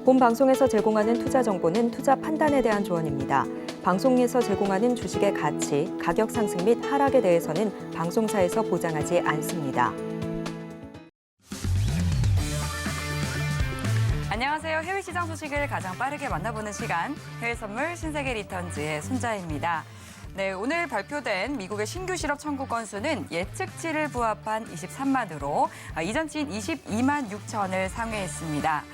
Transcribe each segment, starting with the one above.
본 방송에서 제공하는 투자 정보는 투자 판단에 대한 조언입니다. 방송에서 제공하는 주식의 가치, 가격 상승 및 하락에 대해서는 방송사에서 보장하지 않습니다. 안녕하세요. 해외 시장 소식을 가장 빠르게 만나보는 시간, 해외 선물 신세계 리턴즈의 손자입니다. 네, 오늘 발표된 미국의 신규 실업 청구 건수는 예측치를 부합한 23만으로 이전치인 22만 6천을 상회했습니다.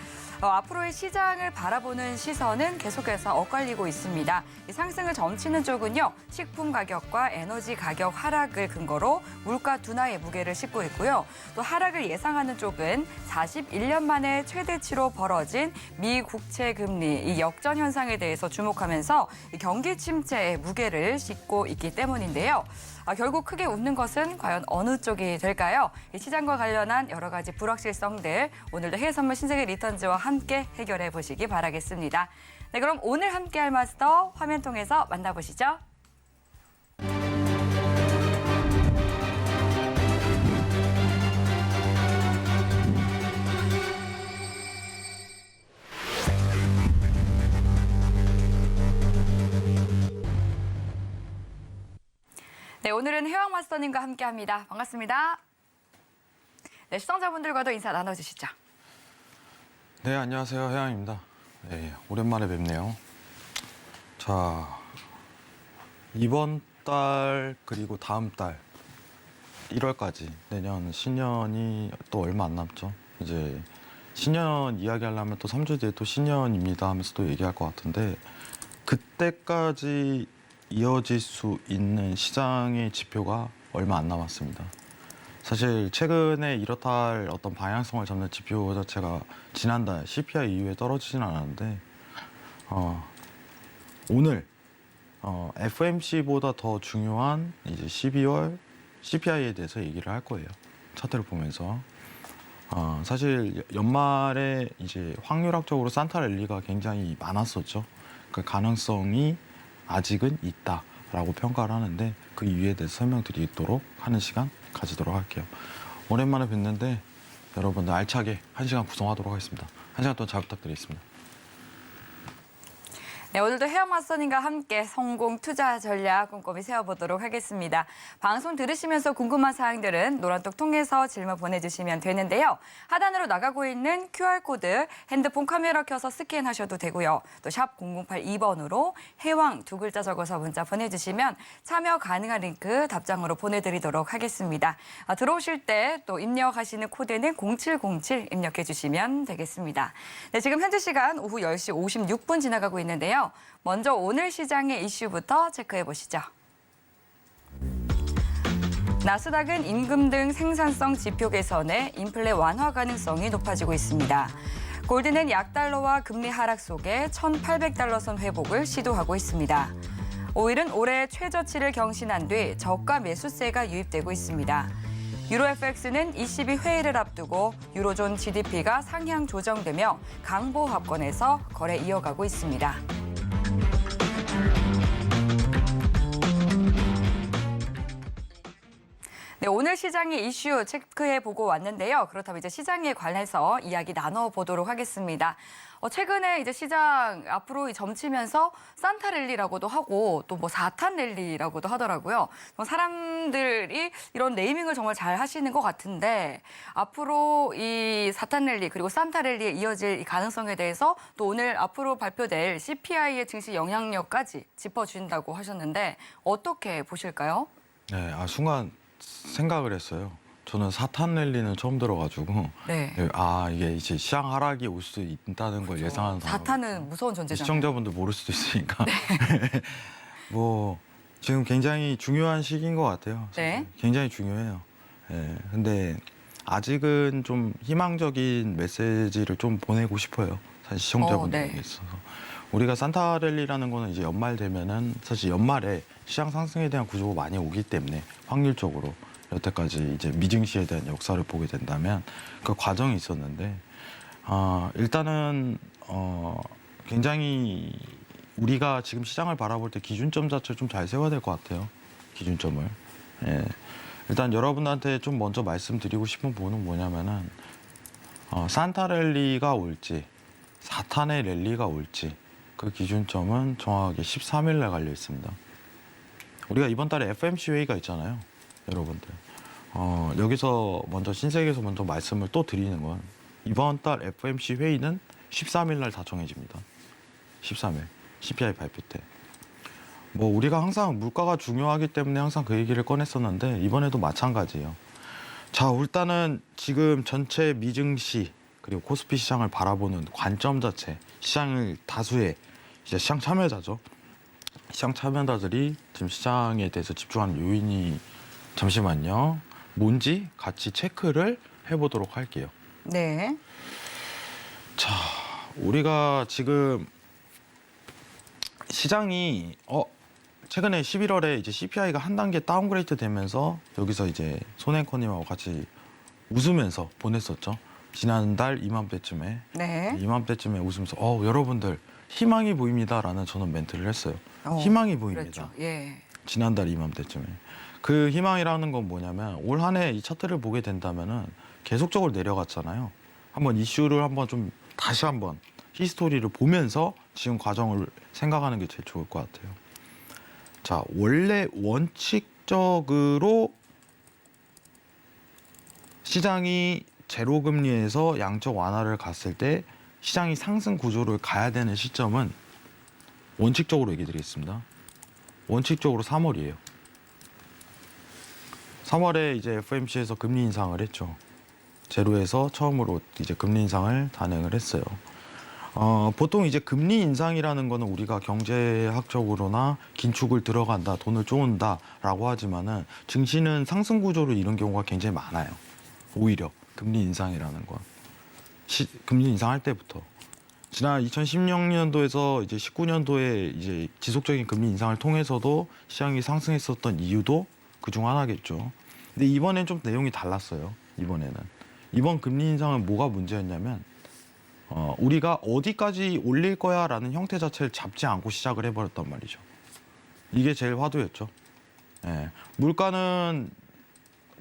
앞으로의 시장을 바라보는 시선은 계속해서 엇갈리고 있습니다. 이 상승을 점치는 쪽은요, 식품 가격과 에너지 가격 하락을 근거로 물가 둔화의 무게를 싣고 있고요. 또 하락을 예상하는 쪽은 41년 만에 최대치로 벌어진 미 국채 금리 이 역전 현상에 대해서 주목하면서 이 경기 침체의 무게를 싣고 있기 때문인데요. 결국 크게 웃는 것은 과연 어느 쪽이 될까요? 이 시장과 관련한 여러 가지 불확실성들 오늘도 해외 선물 신세계 리턴즈와 함께 해결해 보시기 바라겠습니다. 네, 그럼 오늘 함께할 마스터 화면 통해서 만나보시죠. 네, 오늘은 해왕 마스터님과 함께합니다. 반갑습니다. 네, 시청자분들과도 인사 나눠주시죠. 네, 안녕하세요. 해양입니다. 네, 오랜만에 뵙네요. 자, 이번 달 그리고 다음 달 1월까지 내년 신년이 또 얼마 안 남죠. 이제 신년 이야기하려면 또 3주 뒤에 또 신년입니다 하면서 또 얘기할 것 같은데 그때까지 이어질 수 있는 시장의 지표가 얼마 안 남았습니다. 사실 최근에 이렇다 할 어떤 방향성을 잡는 지표 자체가 지난달 CPI 이후에 떨어지진 않았는데 오늘 FOMC보다 더 중요한 이제 12월 CPI에 대해서 얘기를 할 거예요. 차트를 보면서 사실 연말에 이제 확률학적으로 산타 랠리가 굉장히 많았었죠. 그 가능성이 아직은 있다라고 평가를 하는데 그 이유에 대해서 설명드리도록 하는 시간 가지도록 할게요. 오랜만에 뵙는데 여러분들 알차게 1시간 구성하도록 하겠습니다. 1시간 동안 잘 부탁드리겠습니다. 네, 오늘도 해영 마스터님과 함께 성공 투자 전략 꼼꼼히 세워보도록 하겠습니다. 방송 들으시면서 궁금한 사항들은 노란톡 통해서 질문 보내주시면 되는데요. 하단으로 나가고 있는 QR코드 핸드폰 카메라 켜서 스캔하셔도 되고요. 또 샵 0082번으로 해왕 두 글자 적어서 문자 보내주시면 참여 가능한 링크 답장으로 보내드리도록 하겠습니다. 들어오실 때 또 입력하시는 코드는 0707 입력해 주시면 되겠습니다. 네, 지금 현재 시간 오후 10시 56분 지나가고 있는데요. 먼저 오늘 시장의 이슈부터 체크해 보시죠. 나스닥은 임금 등 생산성 지표 개선에 인플레 완화 가능성이 높아지고 있습니다. 골드는 약달러와 금리 하락 속에 1,800달러 선 회복을 시도하고 있습니다. 오일은 올해 최저치를 경신한 뒤 저가 매수세가 유입되고 있습니다. 유로 FX는 ECB 회의를 앞두고 유로존 GDP가 상향 조정되며 강보합권에서 거래 이어가고 있습니다. 네, 오늘 시장의 이슈 체크해보고 왔는데요. 그렇다면 이제 시장에 관해서 이야기 나눠보도록 하겠습니다. 최근에 이제 시장 앞으로 점치면서 산타 랠리라고도 하고 또 뭐 4탄 랠리라고도 하더라고요. 사람들이 이런 네이밍을 정말 잘 하시는 것 같은데 앞으로 이 4탄 랠리 그리고 산타 랠리에 이어질 이 가능성에 대해서 또 오늘 앞으로 발표될 CPI의 증시 영향력까지 짚어주신다고 하셨는데 어떻게 보실까요? 네, 순간 생각을 했어요. 저는 4탄 랠리는 처음 들어가지고 네. 이게 이제 시장 하락이 올 수 있다는 걸 예상하는 사람 4탄은 무서운 존재잖아요. 시청자분들 모를 수도 있으니까 뭐 지금 굉장히 중요한 시기인 것 같아요. 네. 굉장히 중요해요. 예, 근데 아직은 좀 희망적인 메시지를 좀 보내고 싶어요. 사실 시청자분들에게 네. 있어서 우리가 산타 랠리라는 거는 이제 연말 되면은 사실 연말에 시장 상승에 대한 구조가 많이 오기 때문에 확률적으로 여태까지 이제 미증시에 대한 역사를 보게 된다면 그 과정이 있었는데 일단은 굉장히 우리가 지금 시장을 바라볼 때 기준점 자체를 좀 잘 세워야 될 것 같아요. 기준점을. 예. 일단 여러분한테 좀 먼저 말씀드리고 싶은 부분은 뭐냐면은 산타 랠리가 올지 4탄의 랠리가 올지 그 기준점은 정확하게 13일 날 갈려 있습니다. 우리가 이번 달에 FMC 회의가 있잖아요, 여러분들. 여기서 먼저 신세계에서 먼저 말씀을 또 드리는 건 이번 달 FMC 회의는 13일 날 다 정해집니다. 13일 CPI 발표 때. 뭐 우리가 항상 물가가 중요하기 때문에 항상 그 얘기를 꺼냈었는데 이번에도 마찬가지예요. 자, 일단은 지금 전체 미증시 그리고 코스피 시장을 바라보는 관점 자체, 시장을 다수의 이제 시장 참여자죠. 시장 참여자들이 지금 시장에 대해서 집중하는 요인이 잠시만요. 뭔지 같이 체크를 해보도록 할게요. 네. 자, 우리가 지금 시장이 최근에 11월에 이제 CPI가 한 단계 다운그레이드 되면서 여기서 이제 손앵커님하고 같이 웃으면서 보냈었죠. 지난달 이맘때쯤에 네. 이맘때쯤에 웃으면서 여러분들 희망이 보입니다라는 저는 멘트를 했어요. 어, 희망이 보입니다. 그렇죠. 예. 지난달 이맘때쯤에. 그 희망이라는 건 뭐냐면 올 한 해 이 차트를 보게 된다면은 계속적으로 내려갔잖아요. 한번 이슈를 한번 좀 다시 한번 히스토리를 보면서 지금 과정을 생각하는 게 제일 좋을 것 같아요. 자, 원래 원칙적으로 시장이 제로 금리에서 양적 완화를 갔을 때 시장이 상승 구조를 가야 되는 시점은 원칙적으로 얘기 드리겠습니다. 원칙적으로 3월이에요. 3월에 이제 FMC에서 금리 인상을 했죠. 제로에서 처음으로 이제 금리 인상을 단행을 했어요. 보통 이제 금리 인상이라는 거는 우리가 경제학적으로나 긴축을 들어간다, 돈을 쪼은다라고 하지만은 증시는 상승 구조를 이룬 경우가 굉장히 많아요. 오히려 금리 인상이라는 건 금리 인상할 때부터 지난 2016년도에서 이제 19년도에 이제 지속적인 금리 인상을 통해서도 시장이 상승했었던 이유도 그중 하나겠죠. 근데 이번엔 좀 내용이 달랐어요. 이번 금리 인상은 뭐가 문제였냐면 우리가 어디까지 올릴 거야라는 형태 자체를 잡지 않고 시작을 해버렸단 말이죠. 이게 제일 화두였죠. 예, 물가는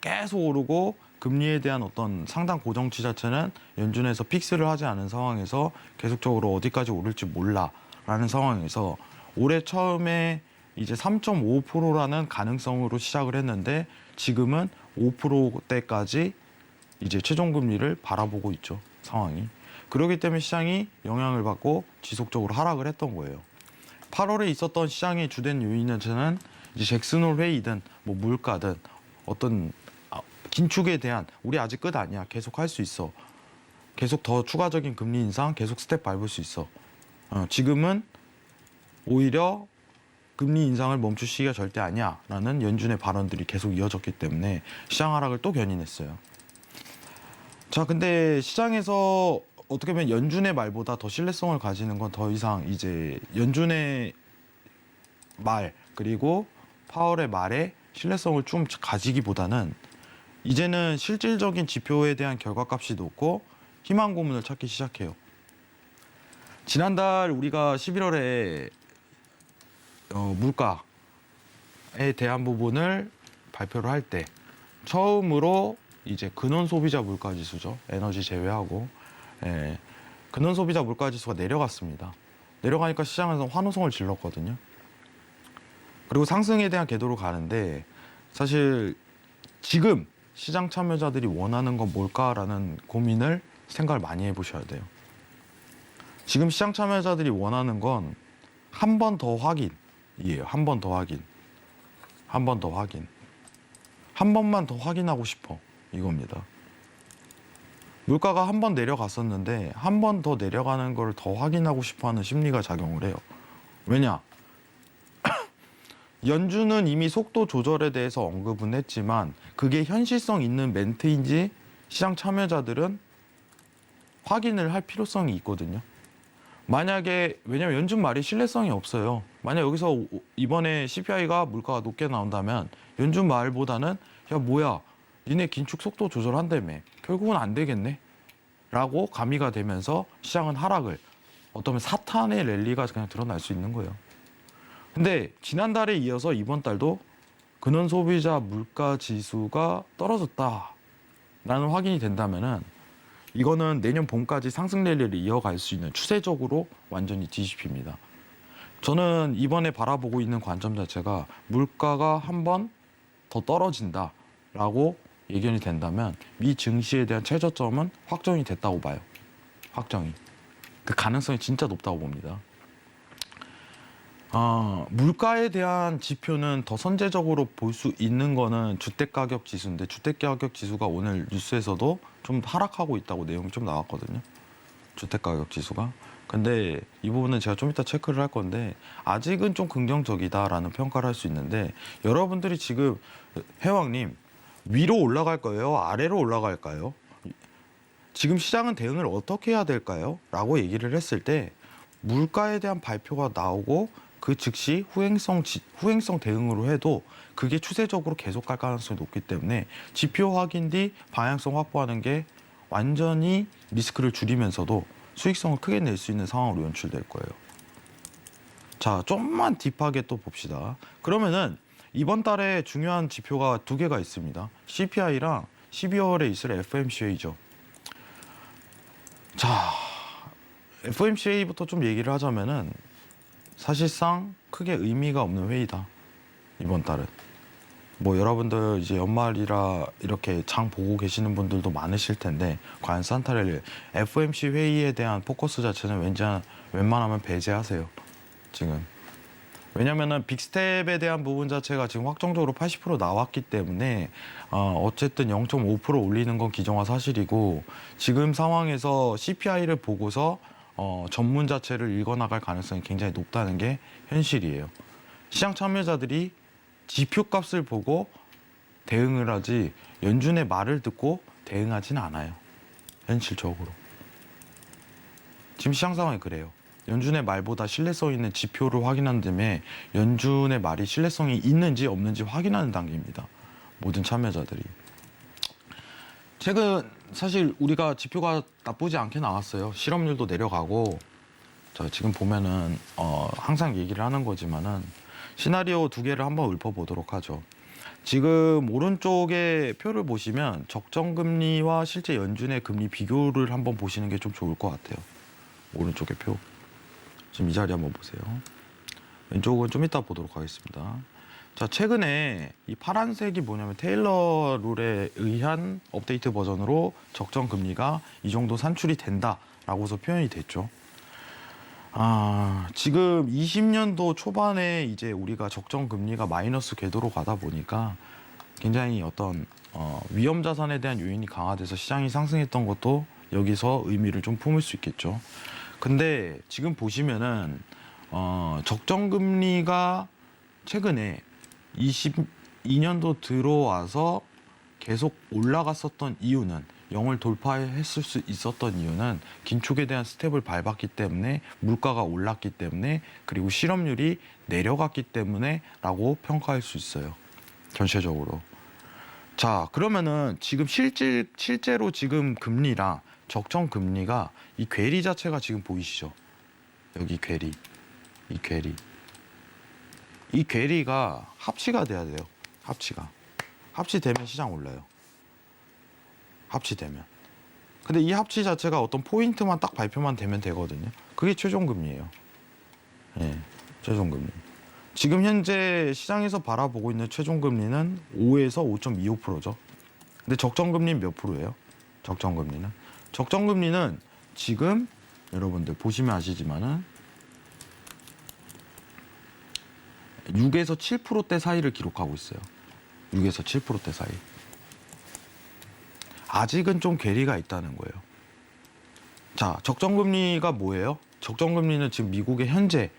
계속 오르고 금리에 대한 어떤 상당 고정치 자체는 연준에서 픽스를 하지 않은 상황에서 계속적으로 어디까지 오를지 몰라라는 상황에서 올해 처음에 이제 3.5%라는 가능성으로 시작을 했는데 지금은 5%대까지 이제 최종 금리를 바라보고 있죠, 상황이. 그렇기 때문에 시장이 영향을 받고 지속적으로 하락을 했던 거예요. 8월에 있었던 시장의 주된 요인은 저는 이제 잭슨홀 회의든 뭐 물가든 어떤 긴축에 대한 우리 아직 끝 아니야. 계속 할 수 있어. 계속 더 추가적인 금리 인상, 계속 스텝 밟을 수 있어. 지금은 오히려 금리 인상을 멈출 시기가 절대 아니야. 라는 연준의 발언들이 계속 이어졌기 때문에 시장 하락을 또 견인했어요. 자, 근데 시장에서 어떻게 보면 연준의 말보다 더 신뢰성을 가지는 건 더 이상 이제 연준의 말 그리고 파월의 말에 신뢰성을 좀 가지기보다는 이제는 실질적인 지표에 대한 결과값이 높고 희망 고문을 찾기 시작해요. 지난달 우리가 11월에 물가에 대한 부분을 발표를 할 때 처음으로 이제 근원 소비자 물가 지수죠. 에너지 제외하고 근원 소비자 물가 지수가 내려갔습니다. 내려가니까 시장에서 환호성을 질렀거든요. 그리고 상승에 대한 궤도로 가는데 사실 지금 시장 참여자들이 원하는 건 뭘까라는 고민을 생각을 많이 해보셔야 돼요. 지금 시장 참여자들이 원하는 건 한 번 더 확인이에요. 한 번 더 확인. 한 번 더 확인. 한 번만 더 확인하고 싶어. 이겁니다. 물가가 한 번 내려갔었는데 한 번 더 내려가는 걸 더 확인하고 싶어하는 심리가 작용을 해요. 왜냐? 연준은 이미 속도 조절에 대해서 언급은 했지만 그게 현실성 있는 멘트인지 시장 참여자들은 확인을 할 필요성이 있거든요. 만약에 왜냐면 연준 말이 신뢰성이 없어요. 만약 여기서 이번에 CPI가 물가가 높게 나온다면 연준 말보다는 야 뭐야 니네 긴축 속도 조절한다며 결국은 안 되겠네 라고 가미가 되면서 시장은 하락을 어쩌면 사탄의 랠리가 그냥 드러날 수 있는 거예요. 근데 지난달에 이어서 이번 달도 근원 소비자 물가 지수가 떨어졌다라는 확인이 된다면은 이거는 내년 봄까지 상승 랠리를 이어갈 수 있는 추세적으로 완전히 뒤집힙니다. 저는 이번에 바라보고 있는 관점 자체가 물가가 한 번 더 떨어진다라고 예견이 된다면 미 증시에 대한 최저점은 확정이 됐다고 봐요. 확정이. 그 가능성이 진짜 높다고 봅니다. 물가에 대한 지표는 더 선제적으로 볼 수 있는 거는 주택가격 지수인데 주택가격 지수가 오늘 뉴스에서도 좀 하락하고 있다고 내용이 좀 나왔거든요. 주택가격 지수가. 근데 이 부분은 제가 좀 이따 체크를 할 건데 아직은 좀 긍정적이다라는 평가를 할 수 있는데 여러분들이 지금 회왕님 위로 올라갈 거예요? 아래로 올라갈까요? 지금 시장은 대응을 어떻게 해야 될까요? 라고 얘기를 했을 때 물가에 대한 발표가 나오고 그 즉시 후행성 대응으로 해도 그게 추세적으로 계속 갈 가능성이 높기 때문에 지표 확인 뒤 방향성 확보하는 게 완전히 리스크를 줄이면서도 수익성을 크게 낼 수 있는 상황으로 연출될 거예요. 자, 좀만 딥하게 또 봅시다. 그러면은 이번 달에 중요한 지표가 두 개가 있습니다. CPI랑 12월에 있을 FMCA죠. 자, FMCA부터 좀 얘기를 하자면은 사실상 크게 의미가 없는 회의다. 이번 달은. 뭐 여러분들 이제 연말이라 이렇게 장 보고 계시는 분들도 많으실 텐데 과연 산타랠리 FOMC 회의에 대한 포커스 자체는 웬만하면 배제하세요. 지금. 왜냐면은 빅스텝에 대한 부분 자체가 지금 확정적으로 80% 나왔기 때문에 어쨌든 0.5% 올리는 건 기정화 사실이고 지금 상황에서 CPI를 보고서 전문 자체를 읽어나갈 가능성이 굉장히 높다는 게 현실이에요. 시장 참여자들이 지표값을 보고 대응을 하지 연준의 말을 듣고 대응하지는 않아요. 현실적으로. 지금 시장 상황이 그래요. 연준의 말보다 신뢰성 있는 지표를 확인한 다음에 연준의 말이 신뢰성이 있는지 없는지 확인하는 단계입니다. 모든 참여자들이. 최근 사실 우리가 지표가 나쁘지 않게 나왔어요. 실업률도 내려가고 자, 지금 보면은 항상 얘기를 하는 거지만은 시나리오 두 개를 한번 읊어보도록 하죠. 지금 오른쪽에 표를 보시면 적정금리와 실제 연준의 금리 비교를 한번 보시는 게 좀 좋을 것 같아요. 오른쪽의 표. 지금 이 자리 한번 보세요. 왼쪽은 좀 이따 보도록 하겠습니다. 자, 최근에 이 파란색이 뭐냐면 테일러 룰에 의한 업데이트 버전으로 적정금리가 이 정도 산출이 된다라고서 표현이 됐죠. 지금 20년도 초반에 이제 우리가 적정 금리가 마이너스 궤도로 가다 보니까 굉장히 어떤 위험 자산에 대한 요인이 강화돼서 시장이 상승했던 것도 여기서 의미를 좀 품을 수 있겠죠. 근데 지금 보시면은 적정 금리가 최근에 22년도 들어와서 계속 올라갔었던 이유는 0을 돌파했을 수 있었던 이유는 긴축에 대한 스텝을 밟았기 때문에 물가가 올랐기 때문에 그리고 실업률이 내려갔기 때문에 라고 평가할 수 있어요. 전체적으로. 자, 그러면은 지금 실제로 지금 금리랑 적정 금리가 이 괴리 자체가 지금 보이시죠? 여기 괴리. 이 괴리. 이 괴리가 합치가 돼야 돼요. 합치가. 합치되면 시장 올라요. 합치되면. 근데 이 합치 자체가 어떤 포인트만 딱 발표만 되면 되거든요. 그게 최종금리예요. 예, 최종금리. 지금 현재 시장에서 바라보고 있는 최종금리는 5에서 5.25%죠. 근데 적정금리는 몇 프로예요? 적정금리는? 적정금리는 지금 여러분들 보시면 아시지만은 6에서 7%대 사이를 기록하고 있어요. 6에서 7%대 사이. 아직은 좀 괴리가 있다는 거예요. 자, 적정금리가 뭐예요? 적정금리는 지금 미국의 현재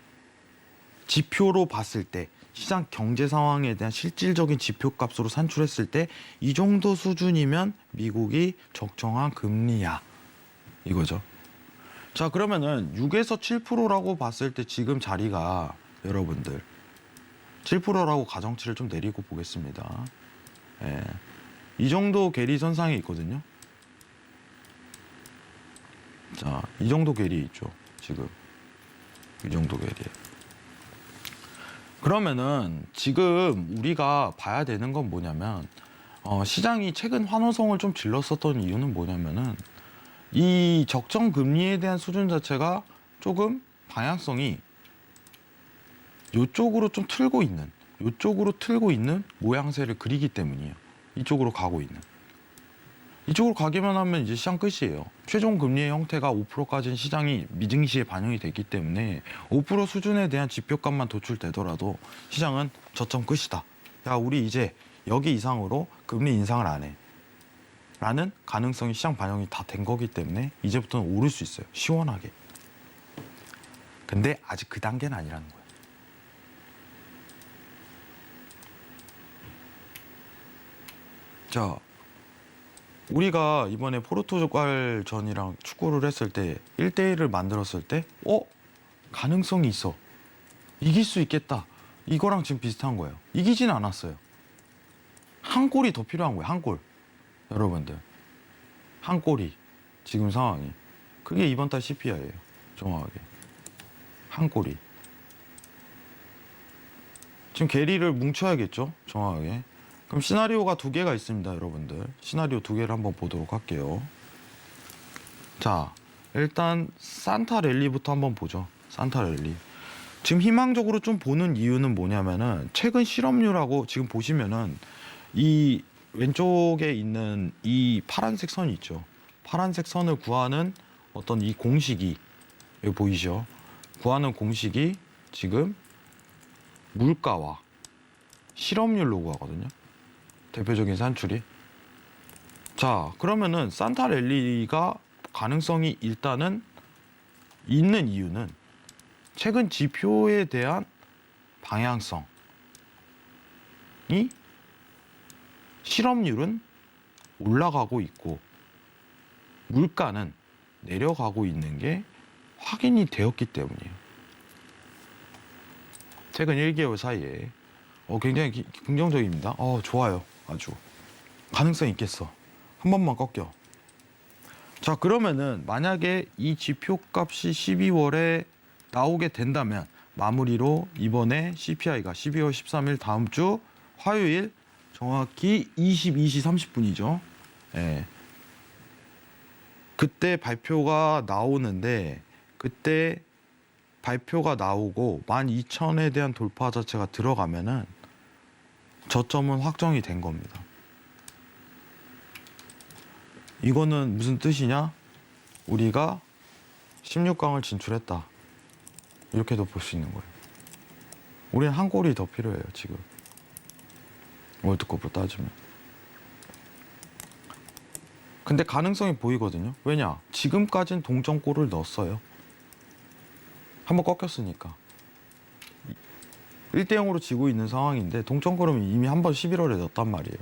지표로 봤을 때 시장 경제 상황에 대한 실질적인 지표값으로 산출했을 때 이 정도 수준이면 미국이 적정한 금리야. 이거죠. 자, 그러면은 6에서 7%라고 봤을 때 지금 자리가 여러분들 7%라고 가정치를 좀 내리고 보겠습니다. 예. 이 정도 괴리 선상에 있거든요. 자, 이 정도 괴리 있죠. 지금 이 정도 괴리. 그러면은 지금 우리가 봐야 되는 건 뭐냐면 시장이 최근 환호성을 좀 질렀었던 이유는 뭐냐면은 이 적정 금리에 대한 수준 자체가 조금 방향성이 이쪽으로 좀 틀고 있는 모양새를 그리기 때문이에요. 이쪽으로 가고 있는. 이쪽으로 가기만 하면 이제 시장 끝이에요. 최종 금리의 형태가 5%까지는 시장이 미증시에 반영이 됐기 때문에 5% 수준에 대한 지표값만 도출되더라도 시장은 저점 끝이다. 야, 우리 이제 여기 이상으로 금리 인상을 안 해. 라는 가능성이 시장 반영이 다 된 거기 때문에 이제부터는 오를 수 있어요. 시원하게. 근데 아직 그 단계는 아니라는 거예요. 자, 우리가 이번에 포르투갈전이랑 축구를 했을 때 1대1을 만들었을 때 가능성이 있어. 이길 수 있겠다. 이거랑 지금 비슷한 거예요. 이기지는 않았어요. 한 골이 더 필요한 거예요. 한 골. 여러분들. 한 골이. 지금 상황이. 그게 이번 달 CPI예요. 정확하게. 한 골이. 지금 게리를 뭉쳐야겠죠? 정확하게. 그럼 시나리오가 두 개가 있습니다, 여러분들. 시나리오 두 개를 한번 보도록 할게요. 자, 일단 산타 랠리부터 한번 보죠. 산타 랠리. 지금 희망적으로 좀 보는 이유는 뭐냐면은 최근 실업률하고 지금 보시면은 이 왼쪽에 있는 이 파란색 선이 있죠. 파란색 선을 구하는 어떤 이 공식이 여기 보이죠? 구하는 공식이 지금 물가와 실업률로 구하거든요. 대표적인 산출이. 자, 그러면은 산타 랠리가 가능성이 일단은 있는 이유는 최근 지표에 대한 방향성이 실업률은 올라가고 있고 물가는 내려가고 있는 게 확인이 되었기 때문이에요. 최근 1개월 사이에 굉장히 긍정적입니다. 좋아요. 아주 가능성 있겠어. 한 번만 꺾여. 자, 그러면은 만약에 이 지표값이 12월에 나오게 된다면 마무리로 이번에 CPI가 12월 13일 다음 주 화요일 정확히 22시 30분이죠. 예. 그때 발표가 나오는데 그때 발표가 나오고 12,000에 대한 돌파 자체가 들어가면은 저점은 확정이 된 겁니다. 이거는 무슨 뜻이냐? 우리가 16강을 진출했다. 이렇게도 볼 수 있는 거예요. 우리는 한 골이 더 필요해요, 지금. 월드컵으로 따지면. 근데 가능성이 보이거든요. 왜냐? 지금까지는 동점골을 넣었어요. 한번 꺾였으니까. 1대0으로 지고 있는 상황인데 동점골은 이미 한 번 11월에 넣었단 말이에요.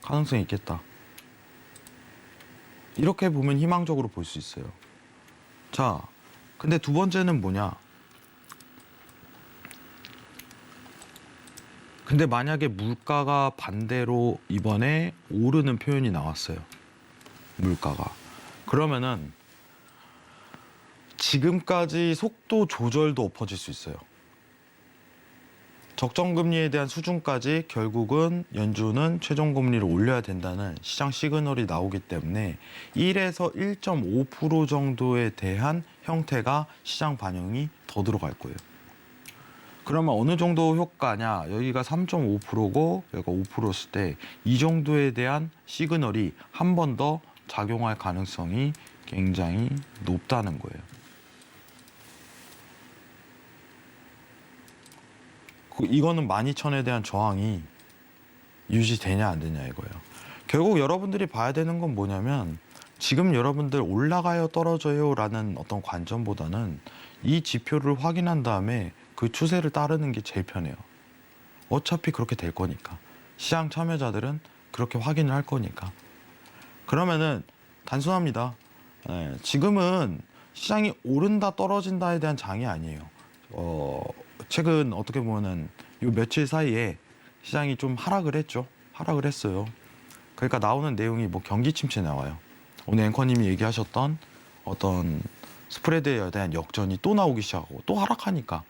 가능성이 있겠다. 이렇게 보면 희망적으로 볼 수 있어요. 자, 근데 두 번째는 뭐냐? 근데 만약에 물가가 반대로 이번에 오르는 표현이 나왔어요. 물가가. 그러면은 지금까지 속도 조절도 엎어질 수 있어요. 적정금리에 대한 수준까지 결국은 연준은 최종금리를 올려야 된다는 시장 시그널이 나오기 때문에 1에서 1.5% 정도에 대한 형태가 시장 반영이 더 들어갈 거예요. 그러면 어느 정도 효과냐? 여기가 3.5%고 여기가 5%였을 때 이 정도에 대한 시그널이 한 번 더 작용할 가능성이 굉장히 높다는 거예요. 이거는 12,000에 대한 저항이 유지되냐 안 되냐 이거예요. 결국 여러분들이 봐야 되는 건 뭐냐면 지금 여러분들 올라가요 떨어져요 라는 어떤 관점보다는 이 지표를 확인한 다음에 그 추세를 따르는 게 제일 편해요. 어차피 그렇게 될 거니까. 시장 참여자들은 그렇게 확인을 할 거니까. 그러면은 단순합니다. 지금은 시장이 오른다 떨어진다에 대한 장이 아니에요. 최근 어떻게 보면은 요 며칠 사이에 시장이 좀 하락을 했죠. 하락을 했어요. 그러니까 나오는 내용이 뭐 경기 침체 나와요. 오늘 앵커님이 얘기하셨던 어떤 스프레드에 대한 역전이 또 나오기 시작하고 또 하락하니까.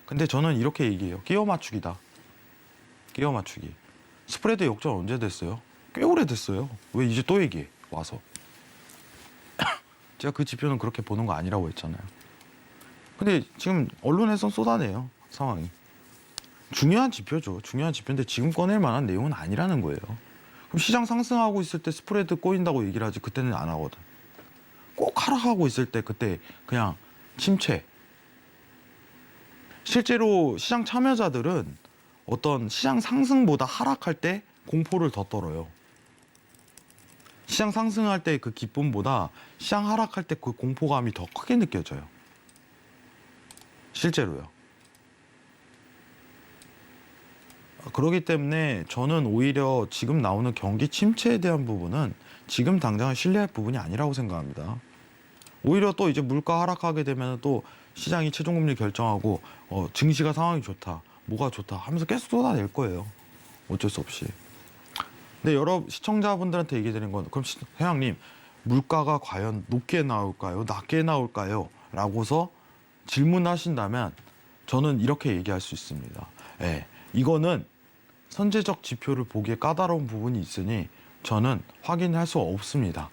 근데 저는 이렇게 얘기해요. 끼워 맞추기다. 끼워 맞추기. 스프레드 역전 언제 됐어요? 꽤 오래됐어요. 왜 이제 또 얘기해? 와서. 제가 그 지표는 그렇게 보는 거 아니라고 했잖아요. 근데 지금 언론에선 쏟아내요, 상황이. 중요한 지표죠. 중요한 지표인데 지금 꺼낼 만한 내용은 아니라는 거예요. 그럼 시장 상승하고 있을 때 스프레드 꼬인다고 얘기를 하지 그때는 안 하거든. 꼭 하락하고 있을 때 그때 그냥 침체. 실제로 시장 참여자들은 어떤 시장 상승보다 하락할 때 공포를 더 떨어요. 시장 상승할 때 그 기쁨보다 시장 하락할 때 그 공포감이 더 크게 느껴져요. 실제로요. 그렇기 때문에 저는 오히려 지금 나오는 경기 침체에 대한 부분은 지금 당장은 신뢰할 부분이 아니라고 생각합니다. 오히려 또 이제 물가 하락하게 되면 또 시장이 최종금리 결정하고 증시가 상황이 좋다, 뭐가 좋다 하면서 계속 쏟아낼 거예요. 어쩔 수 없이. 근데 여러 시청자분들한테 얘기 드린 건 그럼 회장님 물가가 과연 높게 나올까요? 낮게 나올까요? 라고서 질문하신다면 저는 이렇게 얘기할 수 있습니다. 예, 이거는 선제적 지표를 보기에 까다로운 부분이 있으니 저는 확인할 수 없습니다.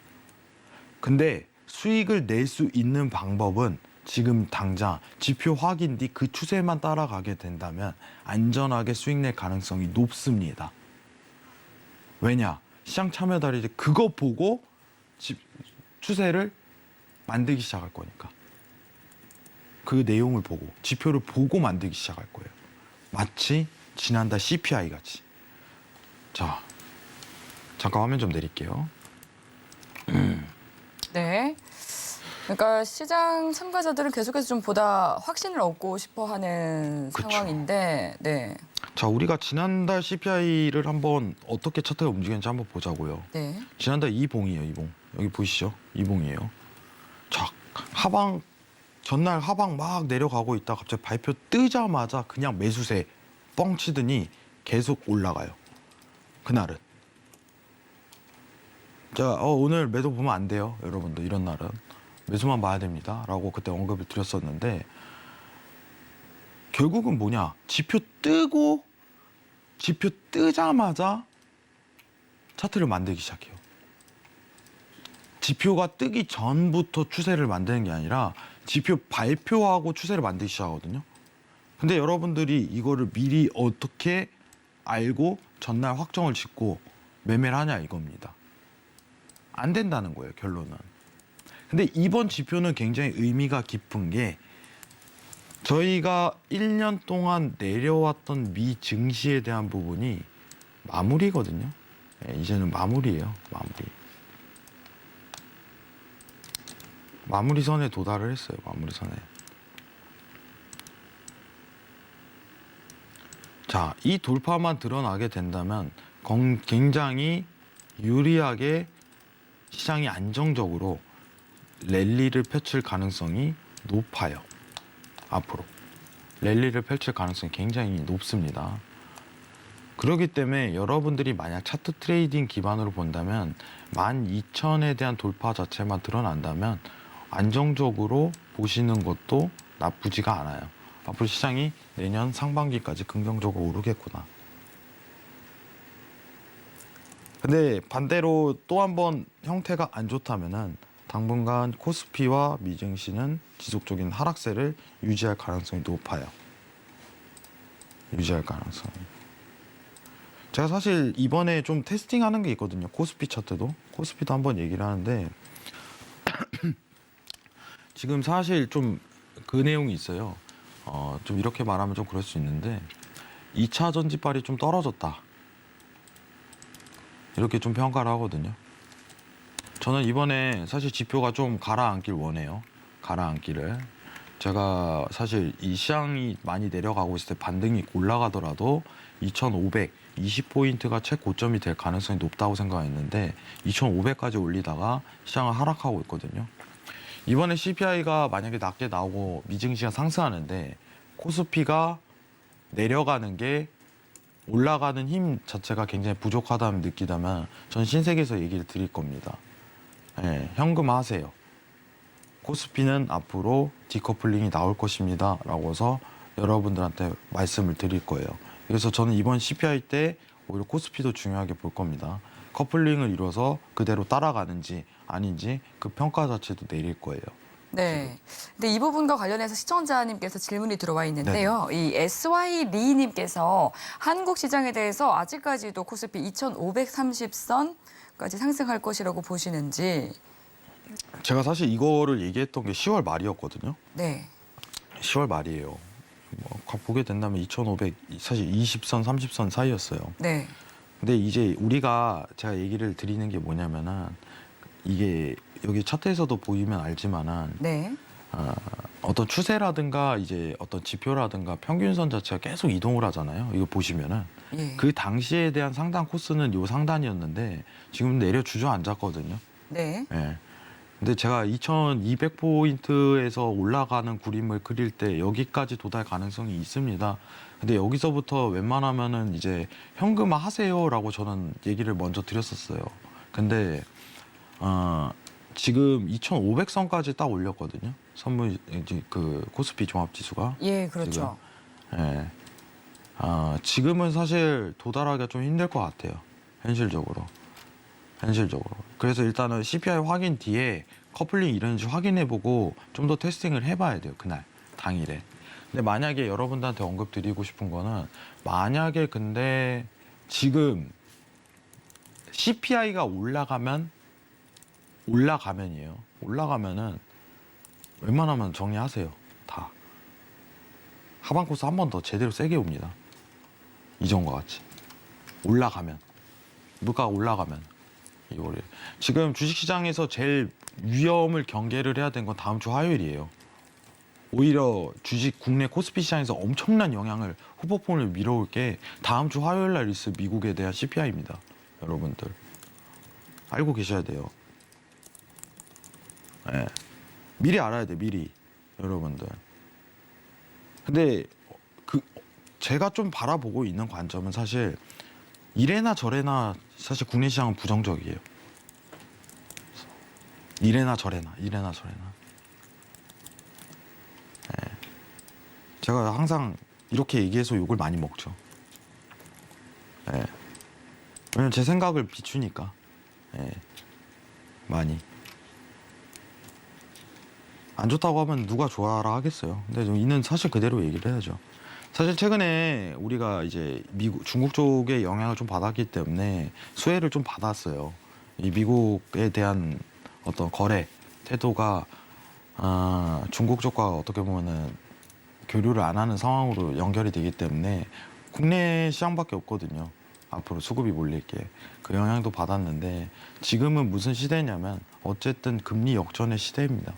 근데 수익을 낼 수 있는 방법은 지금 당장 지표 확인 뒤 그 추세만 따라가게 된다면 안전하게 수익 낼 가능성이 높습니다. 왜냐? 시장 참여자들이 그거 보고 추세를 만들기 시작할 거니까. 그 내용을 보고 지표를 보고 만들기 시작할 거예요. 마치 지난달 CPI 같이. 자, 잠깐 화면 좀 내릴게요. 네. 그러니까 시장 참가자들은 계속해서 좀 보다 확신을 얻고 싶어하는 그쵸. 상황인데, 네, 자, 우리가 지난달 CPI를 한번 어떻게 차트가 움직였는지 한번 보자고요. 네, 지난달 이봉이에요, 이봉. 여기 보이시죠? 이봉이에요. 자, 하방 전날 하방 막 내려가고 있다 갑자기 발표 뜨자마자 그냥 매수세 뻥 치더니 계속 올라가요. 그날은. 자, 오늘 매도 보면 안 돼요, 여러분들. 이런 날은 매수만 봐야 됩니다 라고 그때 언급을 드렸었는데 결국은 뭐냐, 지표 뜨자마자 차트를 만들기 시작해요. 지표가 뜨기 전부터 추세를 만드는 게 아니라 지표 발표하고 추세를 만들기 시작하거든요. 근데 여러분들이 이거를 미리 어떻게 알고 전날 확정을 짓고 매매를 하냐 이겁니다. 안 된다는 거예요, 결론은. 근데 이번 지표는 굉장히 의미가 깊은 게 저희가 1년 동안 내려왔던 미 증시에 대한 부분이 마무리거든요. 네, 이제는 마무리예요, 마무리. 마무리선에 도달을 했어요, 마무리선에. 자, 이 돌파만 드러나게 된다면 굉장히 유리하게 시장이 안정적으로 랠리를 펼칠 가능성이 높아요. 앞으로 랠리를 펼칠 가능성이 굉장히 높습니다. 그렇기 때문에 여러분들이 만약 차트 트레이딩 기반으로 본다면 12,000에 대한 돌파 자체만 드러난다면 안정적으로 보시는 것도 나쁘지가 않아요. 앞으로 시장이 내년 상반기까지 긍정적으로 오르겠구나. 근데 반대로 또 한 번 형태가 안 좋다면은 당분간 코스피와 미증시는 지속적인 하락세를 유지할 가능성이 높아요. 유지할 가능성이. 제가 사실 이번에 좀 테스팅하는 게 있거든요. 코스피 차트도. 코스피도 한번 얘기를 하는데 지금 사실 좀 그 내용이 있어요. 좀 이렇게 말하면 좀 그럴 수 있는데 2차 전지발이 좀 떨어졌다. 이렇게 좀 평가를 하거든요. 저는 이번에 사실 지표가 좀 가라앉길 원해요. 가라앉기를. 제가 사실 이 시장이 많이 내려가고 있을 때 반등이 올라가더라도 2,520포인트가 최고점이 될 가능성이 높다고 생각했는데 2,500까지 올리다가 시장을 하락하고 있거든요. 이번에 CPI가 만약에 낮게 나오고 미증시가 상승하는데 코스피가 내려가는 게 올라가는 힘 자체가 굉장히 부족하다면 느끼다면 전 신세계에서 얘기를 드릴 겁니다. 네, 현금화하세요. 코스피는 앞으로 디커플링이 나올 것입니다 라고서 여러분들한테 말씀을 드릴 거예요. 그래서 저는 이번 CPI 때 오히려 코스피도 중요하게 볼 겁니다. 커플링을 이뤄서 그대로 따라가는지 아닌지 그 평가 자체도 내릴 거예요. 네. 근데 이 부분과 관련해서 시청자님께서 질문이 들어와 있는데요. 이 SY 리님께서 한국 시장에 대해서 아직까지도 코스피 2,530선까지 상승할 것이라고 보시는지. 제가 사실 이거를 얘기했던 게 10월 말이었거든요. 네. 10월 말이에요. 뭐 보게 된다면 2,500 사실 20선, 30선 사이였어요. 네. 근데 이제 우리가 제가 얘기를 드리는 게 뭐냐면은 이게 여기 차트에서도 보이면 알지만은 네. 어떤 추세라든가 이제 어떤 지표라든가 평균선 자체가 계속 이동을 하잖아요. 이거 보시면은 예. 그 당시에 대한 상단 코스는 요 상단이었는데 지금 내려 주저앉았거든요. 네. 예. 근데 제가 2200포인트에서 올라가는 그림을 그릴 때 여기까지 도달 가능성이 있습니다. 근데 여기서부터 웬만하면은 이제 현금화 하세요라고 저는 얘기를 먼저 드렸었어요. 근데 지금 2,500선까지 딱 올렸거든요. 선물 이제 그 코스피 종합지수가. 예, 그렇죠. 예. 지금은 사실 도달하기가 좀 힘들 것 같아요. 현실적으로. 그래서 일단은 CPI 확인 뒤에 커플링 이런지 확인해보고 좀 더 테스팅을 해봐야 돼요. 그날 당일에. 근데 만약에 여러분들한테 언급드리고 싶은 거는 만약에 근데 지금 CPI가 올라가면이에요. 올라가면은 웬만하면 정리하세요. 다. 하방 코스 한 번 더 제대로 세게 옵니다. 이전과 같이. 올라가면. 물가가 올라가면. 이거를. 지금 주식시장에서 제일 위험을 경계를 해야 되는 건 다음 주 화요일이에요. 오히려 주식 국내 코스피 시장에서 엄청난 영향을 후보폰을 밀어올 게 다음 주 화요일 날 있을 미국에 대한 CPI입니다. 여러분들. 알고 계셔야 돼요. 네. 미리 알아야 돼, 미리. 여러분들. 근데 제가 좀 바라보고 있는 관점은 사실 이래나 저래나 사실 국내 시장은 부정적이에요. 이래나 저래나. 네. 제가 항상 이렇게 얘기해서 욕을 많이 먹죠. 네. 왜냐면 제 생각을 비추니까. 네. 많이. 안 좋다고 하면 누가 좋아라 하겠어요. 근데 좀 이는 사실 그대로 얘기를 해야죠. 사실 최근에 우리가 이제 중국 쪽의 영향을 좀 받았기 때문에 수혜를 좀 받았어요. 이 미국에 대한 어떤 거래 태도가 중국 쪽과 어떻게 보면은 교류를 안 하는 상황으로 연결이 되기 때문에 국내 시장밖에 없거든요. 앞으로 수급이 몰릴 게. 그 영향도 받았는데 지금은 무슨 시대냐면 어쨌든 금리 역전의 시대입니다.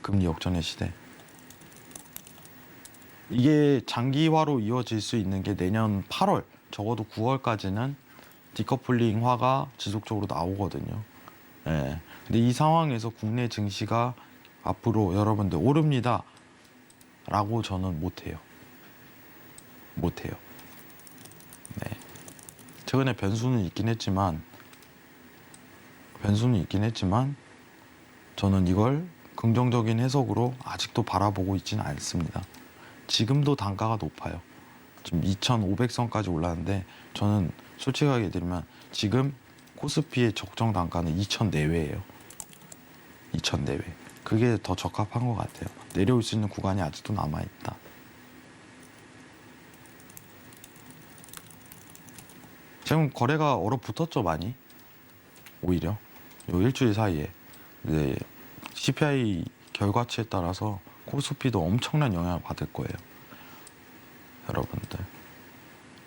금리 역전의 시대. 이게 장기화로 이어질 수 있는 게 내년 8월, 적어도 9월까지는 디커플링화가 지속적으로 나오거든요. 예. 근데 이 상황에서 국내 증시가 앞으로 여러분들 오릅니다. 라고 저는 못해요. 네. 최근에 변수는 있긴 했지만 저는 이걸 긍정적인 해석으로 아직도 바라보고 있지는 않습니다. 지금도 단가가 높아요. 지금 2,500선까지 올랐는데 저는 솔직하게 얘기드리면 지금 코스피의 적정 단가는 2,000 내외예요. 2,000 내외. 그게 더 적합한 것 같아요. 내려올 수 있는 구간이 아직도 남아있다. 지금 거래가 얼어붙었죠, 많이. 오히려. 요 일주일 사이에. 이제 CPI 결과치에 따라서 코스피도 엄청난 영향을 받을 거예요. 여러분들.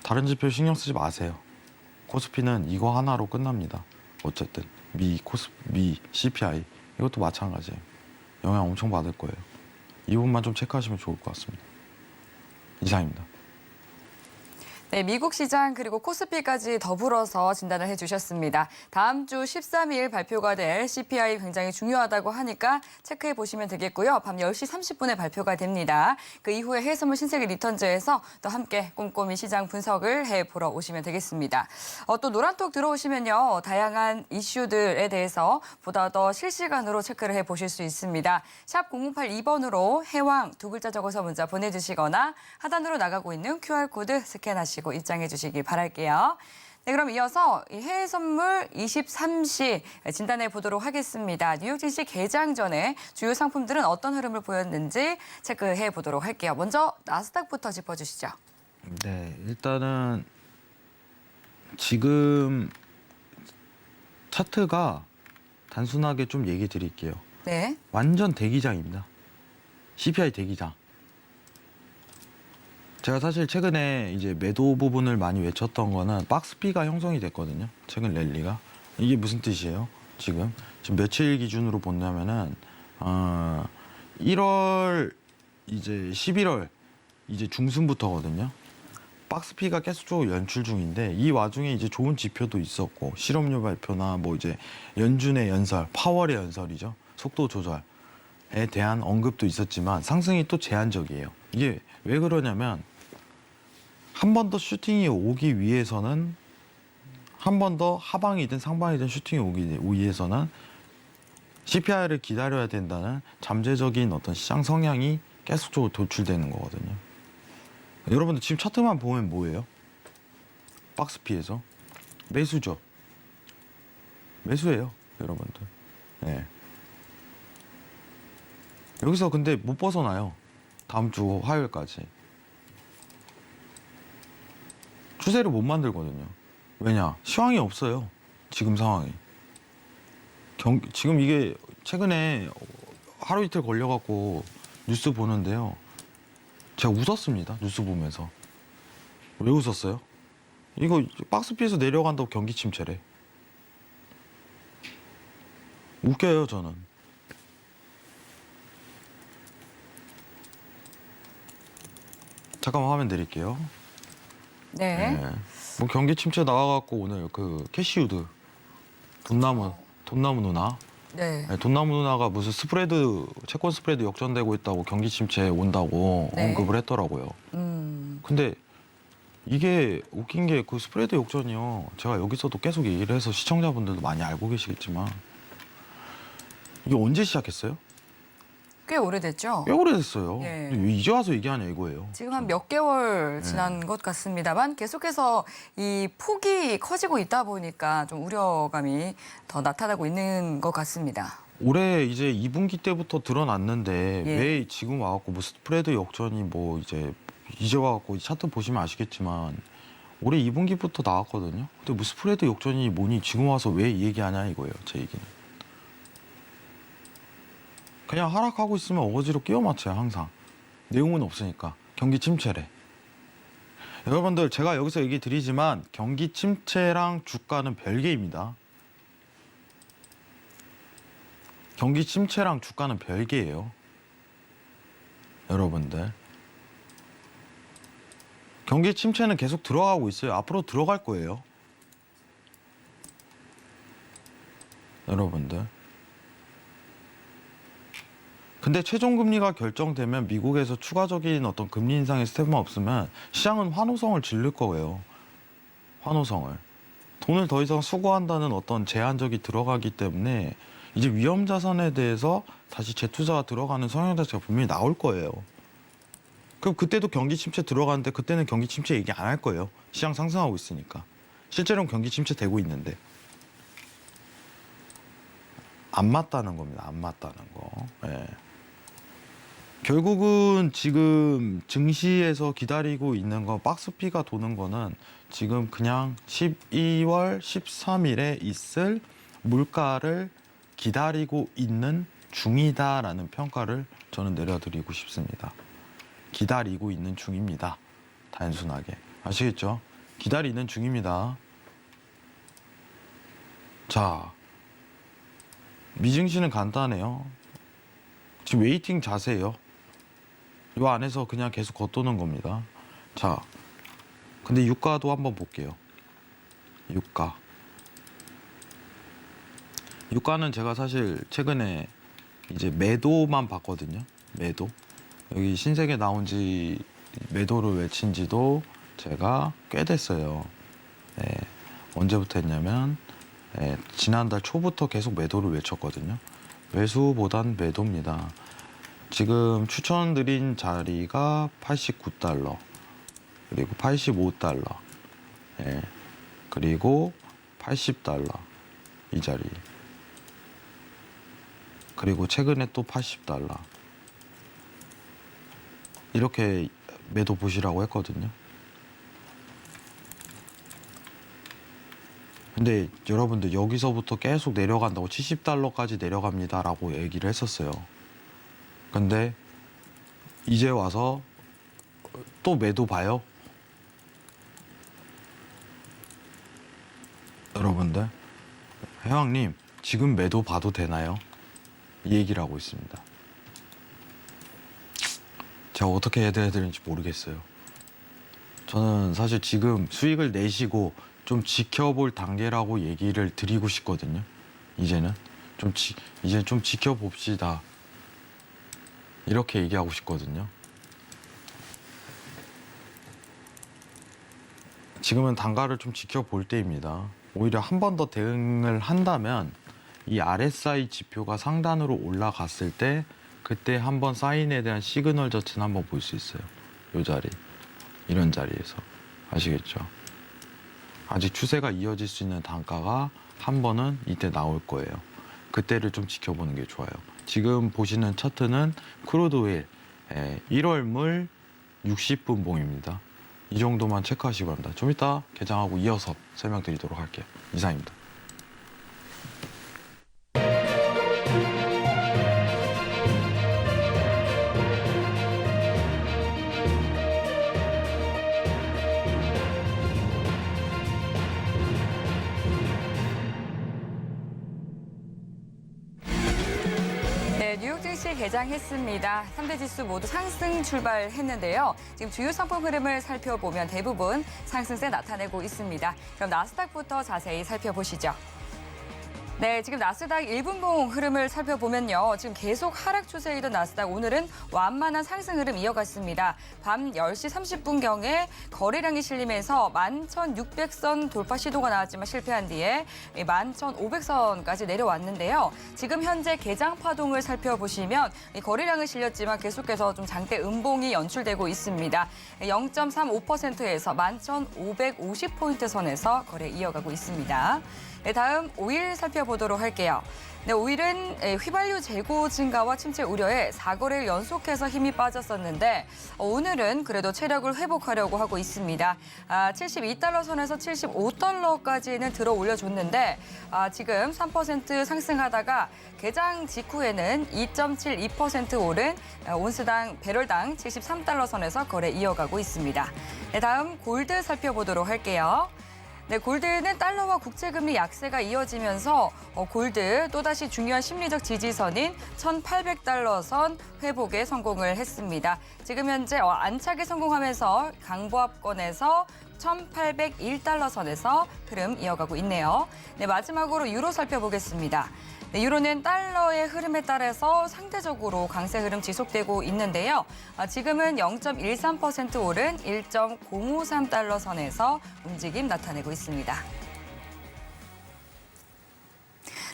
다른 지표 신경 쓰지 마세요. 코스피는 이거 하나로 끝납니다. 어쨌든 미 CPI 이것도 마찬가지예요. 영향 엄청 받을 거예요. 이 부분만 좀 체크하시면 좋을 것 같습니다. 이상입니다. 네, 미국 시장 그리고 코스피까지 더불어서 진단을 해주셨습니다. 다음 주 13일 발표가 될 CPI 굉장히 중요하다고 하니까 체크해 보시면 되겠고요. 밤 10시 30분에 발표가 됩니다. 그 이후에 해외선물 신세계 리턴즈에서 또 함께 꼼꼼히 시장 분석을 해보러 오시면 되겠습니다. 또 노란톡 들어오시면요. 다양한 이슈들에 대해서 보다 더 실시간으로 체크를 해보실 수 있습니다. 샵 0082번으로 해왕 두 글자 적어서 문자 보내주시거나 하단으로 나가고 있는 QR코드 스캔하시고 입장해 주시기 바랄게요. 네, 그럼 이어서 이 해외 선물 23시 진단해 보도록 하겠습니다. 뉴욕 증시 개장 전에 주요 상품들은 어떤 흐름을 보였는지 체크해 보도록 할게요. 먼저 나스닥부터 짚어주시죠. 네, 일단은 지금 차트가 단순하게 좀 얘기 드릴게요. 네. 완전 대기장입니다. CPI 대기장. 제가 사실 최근에 이제 매도 부분을 많이 외쳤던 거는 박스피가 형성이 됐거든요. 최근 랠리가. 이게 무슨 뜻이에요? 지금 며칠 기준으로 본다면은 1월 이제 11월 이제 중순부터거든요. 박스피가 계속적으로 연출 중인데 이 와중에 이제 좋은 지표도 있었고 실업률 발표나 뭐 이제 연준의 연설, 파월의 연설이죠. 속도 조절에 대한 언급도 있었지만 상승이 또 제한적이에요. 이게 왜 그러냐면 한 번 더 슈팅이 오기 위해서는 한 번 더 하방이든 상방이든 슈팅이 오기 위해서는 CPI를 기다려야 된다는 잠재적인 어떤 시장 성향이 계속적으로 도출되는 거거든요. 여러분들 지금 차트만 보면 뭐예요? 박스피에서 매수죠. 매수예요, 여러분들. 네. 여기서 근데 못 벗어나요. 다음 주 화요일까지. 추세를 못 만들거든요. 왜냐? 시황이 없어요. 지금 상황이. 지금 이게 최근에 하루 이틀 걸려갖고 뉴스 보는데요. 제가 웃었습니다. 뉴스 보면서. 왜 웃었어요? 이거 박스피에서 내려간다고 경기 침체래. 웃겨요, 저는. 잠깐만 화면 드릴게요. 네. 네. 뭐 경기 침체 나와갖고 오늘 그 캐시우드 돈나무 누나. 네. 네, 돈나무 누나가 무슨 스프레드 채권 스프레드 역전되고 있다고 경기 침체 온다고 네. 언급을 했더라고요. 근데 이게 웃긴 게 그 스프레드 역전이요. 제가 여기서도 계속 얘기를 해서 시청자분들도 많이 알고 계시겠지만 이게 언제 시작했어요? 꽤 오래됐죠? 꽤 오래됐어요. 예. 근데 왜 이제 와서 얘기하냐 이거예요. 지금 한 몇 개월 지난 것 같습니다만 계속해서 이 폭이 커지고 있다 보니까 좀 우려감이 더 나타나고 있는 것 같습니다. 올해 이제 2분기 때부터 드러났는데 예. 왜 지금 와갖고 뭐 스프레드 역전이 뭐 이제 와갖고 차트 보시면 아시겠지만 올해 2분기부터 나왔거든요. 근데 뭐 스프레드 역전이 뭐니 지금 와서 왜 이 얘기하냐 이거예요. 제 얘기는. 그냥 하락하고 있으면 어거지로 끼워 맞춰요. 항상. 내용은 없으니까. 경기 침체래. 여러분들 제가 여기서 얘기 드리지만 경기 침체랑 주가는 별개입니다. 경기 침체랑 주가는 별개예요. 여러분들. 경기 침체는 계속 들어가고 있어요. 앞으로 들어갈 거예요. 여러분들. 근데 최종금리가 결정되면 미국에서 추가적인 어떤 금리 인상의 스텝만 없으면 시장은 환호성을 질릴 거예요. 환호성을. 돈을 더 이상 수거한다는 어떤 제한적이 들어가기 때문에 이제 위험 자산에 대해서 다시 재투자가 들어가는 성향 자체가 분명히 나올 거예요. 그럼 그때도 경기 침체 들어가는데 그때는 경기 침체 얘기 안 할 거예요. 시장 상승하고 있으니까. 실제로는 경기 침체 되고 있는데. 안 맞다는 겁니다. 안 맞다는 거. 예. 결국은 지금 증시에서 기다리고 있는 거 박스피가 도는 거는 지금 그냥 12월 13일에 있을 물가를 기다리고 있는 중이다라는 평가를 저는 내려드리고 싶습니다. 기다리고 있는 중입니다. 단순하게. 아시겠죠? 기다리는 중입니다. 자, 미증시는 간단해요. 지금 웨이팅 자세예요. 이 안에서 그냥 계속 겉도는 겁니다. 자, 근데 유가도 한번 볼게요. 유가. 유가는 제가 사실 최근에 이제 매도만 봤거든요. 매도. 여기 신세계 나온 지 매도를 외친 지도 제가 꽤 됐어요. 네, 언제부터 했냐면 지난달 초부터 계속 매도를 외쳤거든요. 매수보단 매도입니다. 지금 추천드린 자리가 89달러 그리고 85달러. 예. 그리고 80달러 이 자리. 그리고 최근에 또 80달러. 이렇게 매도 보시라고 했거든요. 근데 여러분들 여기서부터 계속 내려간다고 70달러까지 내려갑니다라고 얘기를 했었어요. 근데 이제 와서 또 매도 봐요. 여러분들, 회왕님 지금 매도 봐도 되나요? 이 얘기를 하고 있습니다. 제가 어떻게 해야 되는지 모르겠어요. 저는 사실 지금 수익을 내시고 좀 지켜볼 단계라고 얘기를 드리고 싶거든요. 이제는 이제 좀 지켜봅시다. 이렇게 얘기하고 싶거든요. 지금은 단가를 좀 지켜볼 때입니다. 오히려 한 번 더 대응을 한다면 이 RSI 지표가 상단으로 올라갔을 때 그때 한번 사인에 대한 시그널 자체는 한번 볼 수 있어요. 이 자리, 이런 자리에서. 아시겠죠? 아직 추세가 이어질 수 있는 단가가 한 번은 이때 나올 거예요. 그때를 좀 지켜보는 게 좋아요. 지금 보시는 차트는 크루드 오일 1월 물 60분 봉입니다. 이 정도만 체크하시기 바랍니다. 좀 이따 개장하고 이어서 설명드리도록 할게요. 이상입니다. 네, 뉴욕 증시 개장했습니다. 3대 지수 모두 상승 출발했는데요. 지금 주요 상품 흐름을 살펴보면 대부분 상승세 나타내고 있습니다. 그럼 나스닥부터 자세히 살펴보시죠. 네, 지금 나스닥 1분봉 흐름을 살펴보면요. 지금 계속 하락 추세이던 나스닥 오늘은 완만한 상승 흐름 이어갔습니다. 밤 10시 30분경에 거래량이 실리면서 11,600선 돌파 시도가 나왔지만 실패한 뒤에 11,500선까지 내려왔는데요. 지금 현재 개장 파동을 살펴보시면 거래량은 실렸지만 계속해서 좀 장대 음봉이 연출되고 있습니다. 0.35%에서 11,550포인트 선에서 거래 이어가고 있습니다. 네, 다음 오일 살펴보도록 할게요. 네, 오일은 휘발유 재고 증가와 침체 우려에 4거래일 연속해서 힘이 빠졌었는데 오늘은 그래도 체력을 회복하려고 하고 있습니다. 72달러 선에서 75달러까지는 들어 올려줬는데 지금 3% 상승하다가 개장 직후에는 2.72% 오른 온스당 배럴당 73달러 선에서 거래 이어가고 있습니다. 네, 다음 골드 살펴보도록 할게요. 네, 골드는 달러와 국채금리 약세가 이어지면서 골드 또다시 중요한 심리적 지지선인 1,800달러 선 회복에 성공을 했습니다. 지금 현재 안착에 성공하면서 강보합권에서 1,801달러 선에서 흐름 이어가고 있네요. 네, 마지막으로 유로 살펴보겠습니다. 네, 유로는 달러의 흐름에 따라서 상대적으로 강세 흐름 지속되고 있는데요. 지금은 0.13% 오른 1.053달러 선에서 움직임 나타내고 있습니다.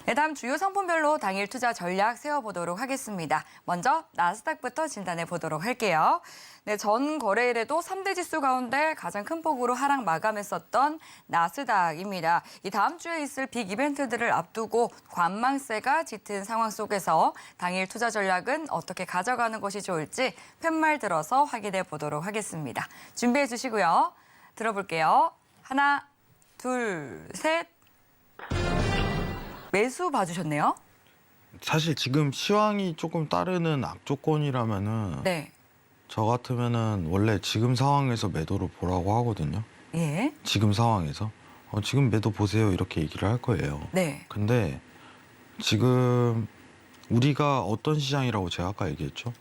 네, 다음 주요 상품별로 당일 투자 전략 세워보도록 하겠습니다. 먼저 나스닥부터 진단해 보도록 할게요. 네, 전 거래일에도 3대 지수 가운데 가장 큰 폭으로 하락 마감했었던 나스닥입니다. 이 다음 주에 있을 빅 이벤트들을 앞두고 관망세가 짙은 상황 속에서 당일 투자 전략은 어떻게 가져가는 것이 좋을지 팻말 들어서 확인해 보도록 하겠습니다. 준비해 주시고요. 들어볼게요. 하나, 둘, 셋. 매수 봐주셨네요. 사실 지금 시황이 조금 따르는 악조건이라면은 네. 저 같으면은 원래 지금 상황에서 매도를 보라고 하거든요. 예. 지금 상황에서 지금 매도 보세요 이렇게 얘기를 할 거예요. 네. 근데 지금 우리가 어떤 시장이라고 제가 아까 얘기했죠?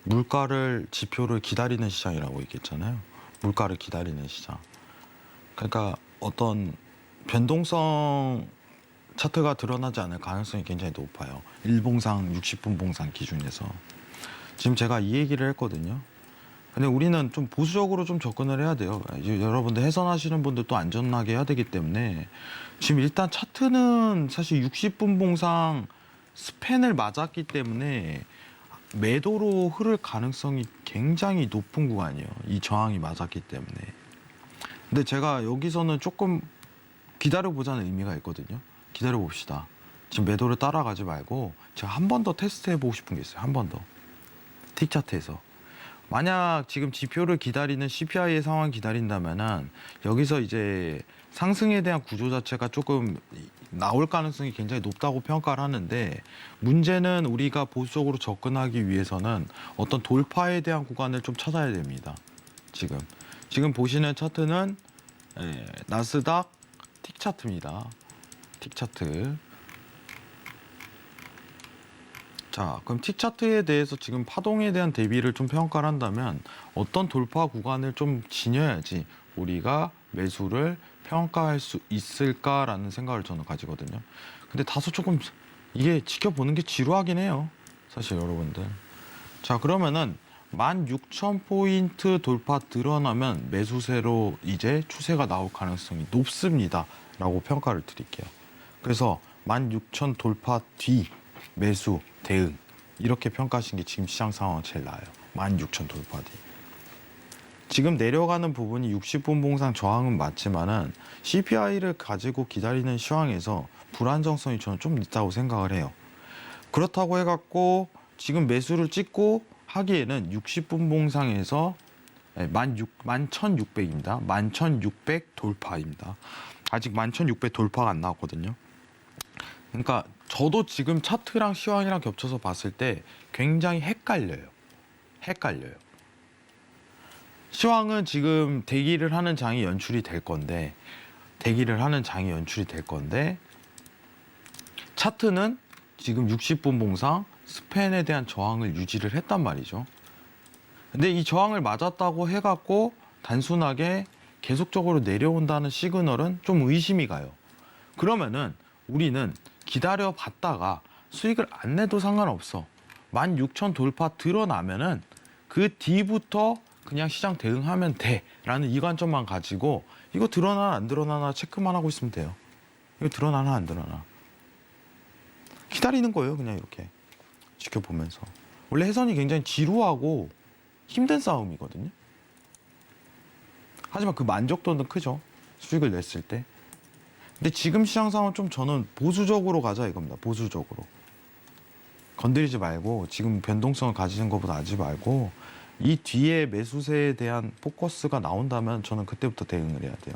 물가를 지표를 기다리는 시장이라고 얘기했잖아요. 물가를 기다리는 시장. 그러니까 어떤 변동성 차트가 드러나지 않을 가능성이 굉장히 높아요. 일봉상 60분 봉상 기준에서. 지금 제가 이 얘기를 했거든요. 근데 우리는 좀 보수적으로 좀 접근을 해야 돼요. 이제 여러분들 해선하시는 분들도 안전하게 해야 되기 때문에 지금 일단 차트는 사실 60분 봉상 스팬을 맞았기 때문에 매도로 흐를 가능성이 굉장히 높은 구간이에요. 이 저항이 맞았기 때문에. 근데 제가 여기서는 조금 기다려보자는 의미가 있거든요. 기다려봅시다. 지금 매도를 따라가지 말고 제가 한 번 더 테스트해보고 싶은 게 있어요. 한 번 더. 틱 차트에서. 만약 지금 지표를 기다리는 CPI의 상황 기다린다면은 여기서 이제 상승에 대한 구조 자체가 조금 나올 가능성이 굉장히 높다고 평가를 하는데 문제는 우리가 보수적으로 접근하기 위해서는 어떤 돌파에 대한 구간을 좀 찾아야 됩니다. 지금 보시는 차트는 나스닥 틱 차트입니다. 틱 차트. 자, 그럼 틱 차트에 대해서 지금 파동에 대한 대비를 좀 평가를 한다면 어떤 돌파 구간을 좀 지녀야지 우리가 매수를 평가할 수 있을까라는 생각을 저는 가지거든요. 근데 다소 조금 이게 지켜보는 게 지루하긴 해요. 사실 여러분들. 자, 그러면은 16,000포인트 돌파 드러나면 매수세로 이제 추세가 나올 가능성이 높습니다. 라고 평가를 드릴게요. 그래서 16,000 돌파 뒤 매수, 대응 이렇게 평가하시는 게 지금 시장 상황은 제일 나아요. 16,000 돌파 뒤. 지금 내려가는 부분이 60분 봉상 저항은 맞지만은 CPI를 가지고 기다리는 시황에서 불안정성이 저는 좀 있다고 생각을 해요. 그렇다고 해갖고 지금 매수를 찍고 하기에는 60분 봉상에서 11,600입니다. 11,600 돌파입니다. 아직 11,600 돌파가 안 나왔거든요. 그러니까 저도 지금 차트랑 시황이랑 겹쳐서 봤을 때 굉장히 헷갈려요. 시황은 지금 대기를 하는 장이 연출이 될 건데 차트는 지금 60분 봉상 스팬에 대한 저항을 유지를 했단 말이죠. 근데 이 저항을 맞았다고 해갖고 단순하게 계속적으로 내려온다는 시그널은 좀 의심이 가요. 그러면은 우리는 기다려 봤다가 수익을 안 내도 상관없어. 16,000 돌파 드러나면은 그 뒤부터 그냥 시장 대응하면 돼 라는 이 관점만 가지고 이거 드러나나 안 드러나나 체크만 하고 있으면 돼요. 이거 드러나나 안 드러나. 기다리는 거예요. 그냥 이렇게 지켜보면서. 원래 해선이 굉장히 지루하고 힘든 싸움이거든요. 하지만 그 만족도는 크죠. 수익을 냈을 때. 근데 지금 시장 상황은 좀 저는 보수적으로 가자 이겁니다. 보수적으로. 건드리지 말고 지금 변동성을 가지는 것보다 하지 말고 이 뒤에 매수세에 대한 포커스가 나온다면 저는 그때부터 대응을 해야 돼요.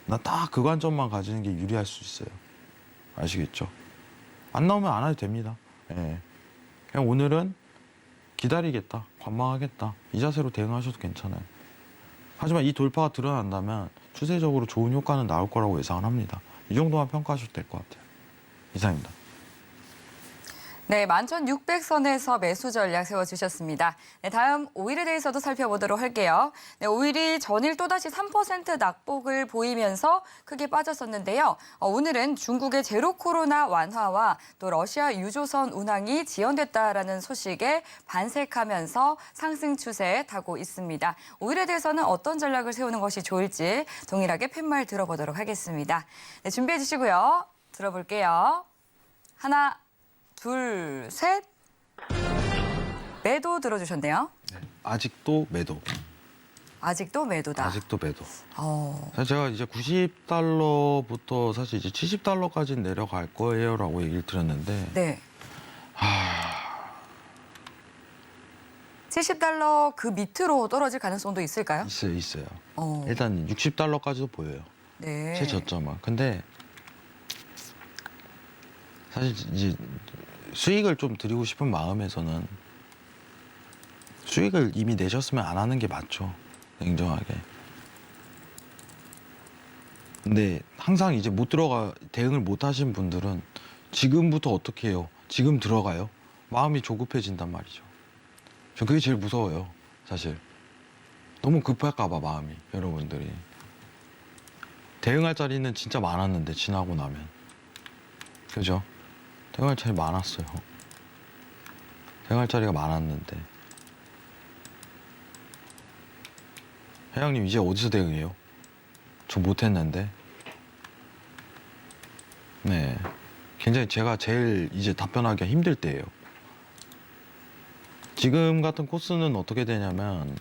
나 딱 그 관점만 가지는 게 유리할 수 있어요. 아시겠죠? 안 나오면 안 해도 됩니다. 예. 그냥 오늘은 기다리겠다, 관망하겠다 이 자세로 대응하셔도 괜찮아요. 하지만 이 돌파가 드러난다면 추세적으로 좋은 효과는 나올 거라고 예상을 합니다. 이 정도만 평가하셔도 될 것 같아요. 이상입니다. 네, 11,600선에서 매수 전략 세워주셨습니다. 네, 다음 5일에 대해서도 살펴보도록 할게요. 네, 5일이 전일 또다시 3% 낙폭을 보이면서 크게 빠졌었는데요. 오늘은 중국의 제로 코로나 완화와 또 러시아 유조선 운항이 지연됐다라는 소식에 반색하면서 상승 추세에 타고 있습니다. 5일에 대해서는 어떤 전략을 세우는 것이 좋을지 동일하게 팻말 들어보도록 하겠습니다. 네, 준비해 주시고요. 들어볼게요. 하나, 둘, 셋. 매도 들어주셨네요. 네. 아직도 매도. 아직도 매도다. 아직도 매도. 어. 사실 제가 이제 90달러부터 사실 이제 70달러까지 내려갈 거예요라고 얘기를 드렸는데 네. 70달러 그 밑으로 떨어질 가능성도 있을까요? 있어요. 어. 일단 60달러까지도 보여요. 네. 최저점은. 근데 사실 이제 수익을 좀 드리고 싶은 마음에서는 수익을 이미 내셨으면 안 하는 게 맞죠. 냉정하게. 근데 항상 이제 대응을 못 하신 분들은 지금부터 어떻게 해요? 지금 들어가요? 마음이 조급해진단 말이죠. 저 그게 제일 무서워요. 사실. 너무 급할까 봐 마음이 여러분들이. 대응할 자리는 진짜 많았는데 지나고 나면. 그죠? 대응할 자리 많았어요. 대응할 자리가 많았는데. 회장님 이제 어디서 대응해요? 저 못했는데. 네. 굉장히 제가 제일 이제 답변하기가 힘들 때예요. 지금 같은 코스는 어떻게 되냐면